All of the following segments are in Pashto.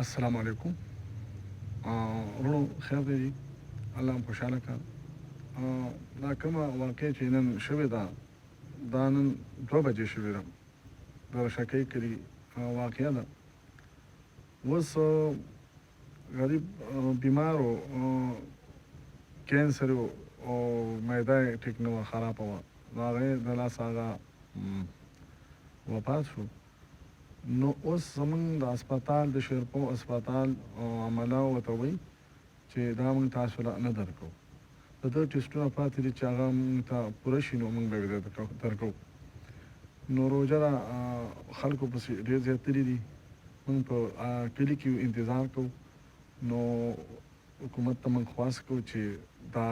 السلام علیکم. ورونو خیر دی، الله مو خوشحاله کړه. دا کومه واقع چې نن شوې ده دا نن 2 بجې شوې ده، د شکۍ کلي واقعه ده. اوس غریب بیمار و، کینسر و او معده یې ټیک نه وه، خرابه وه. د هغې د لاسه هغه وفات شو. نو اوس زمونږ د هسپتال د شیرپو هسپتال عمله ورته وایي چې دا موږ تاسو له نه درکوو. د ده ټسټونه پاتې دي چې هغه موږ ته پوره شي نو موږ به یې درکوو. نو روژه ده، خلکو پسې ډېر زیات تللي دي. موږ په کلي کې انتظار کوو. نو حکومت ته موږ خواست کوو چې دا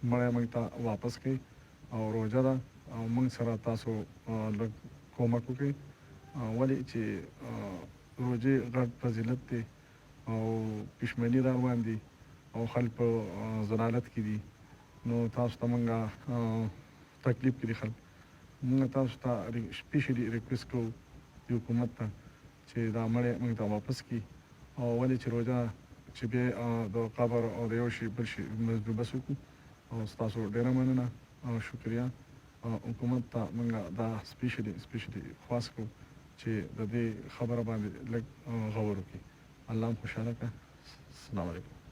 مړی موږ ته واپس کړي او روژه ده او موږ سره تاسو لږ کومک وکړئ. ولې چې روژې غټ فضیلت دی او پښمني را روان دي او خلک په ضلالت کې دي. نو تاسو ته موږ تکلیف کې دي خلک. موږ تاسو ته سپیشلي ریکویسټ کوو د حکومت ته چې دا مړی موږ ته واپس کړي. او ولې چې روژه چې بیا د قبر او د یو شي بل شي بس وکړو. او ستاسو ډېره مننه او شکریه. حکومت ته موږ دا سپیشلي خواست کوو چې د دې خبره باندې لږ غور وکړي. الله هم خوشحاله کړه. السلام علیکم.